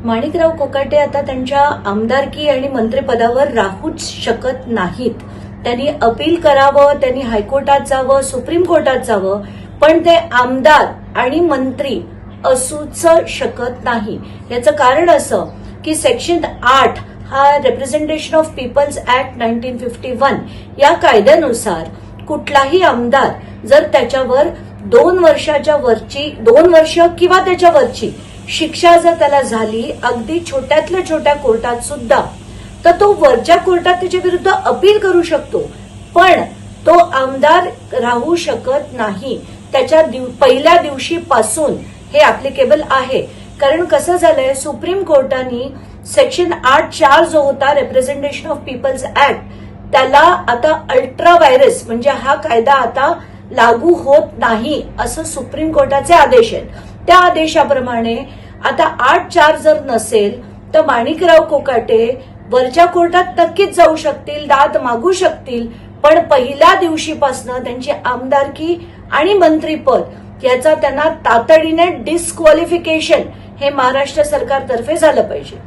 माणिकराव कोकाटे आता त्यांच्या आमदारकी आणि मंत्रिपदावर राहूच शकत नाहीत. त्यांनी अपील करावं, त्यांनी हायकोर्टात जावं, सुप्रीम कोर्टात जावं, पण ते आमदार आणि मंत्री असूच शकत नाही. याचं कारण असं की सेक्शन 8 हा रिप्रेझेंटेशन ऑफ पीपल्स ऍक्ट 1951 या कायद्यानुसार कुठलाही आमदार जर त्याच्यावर 2 वर्षाच्या वरची 2 वर्ष किंवा त्याच्या वरची शिक्षा जर त्याला झाली, अगदी छोट्यातल्या छोट्या कोर्टात सुद्धा, तर तो वरच्या कोर्टात त्याच्या विरुद्ध अपील करू शकतो. पण तो आमदार राहू शकत नाही. त्याच्या पहिल्या दिवशीपासून हे ऍप्लिकेबल आहे. कारण कसं झालंय, सुप्रीम कोर्टाने सेक्शन 8(4) जो होता रिप्रेझेंटेशन ऑफ पीपल्स ऍक्ट, त्याला आता अल्ट्रा व्हायरस म्हणजे हा कायदा आता लागू होत नाही असं सुप्रीम कोर्टाचे आदेश आहेत. त्या आदेशाप्रमाणे आता 8(4) जर नसेल तर माणिकराव कोकाटे वरच्या कोर्टात नक्कीच जाऊ शकतील, दाद मागू शकतील, पण पहिल्या दिवशीपासून त्यांची आमदारकी आणि मंत्रीपद याचा त्यांना तातडीने डिस्क्वालिफिकेशन हे महाराष्ट्र सरकारतर्फे झालं पाहिजे.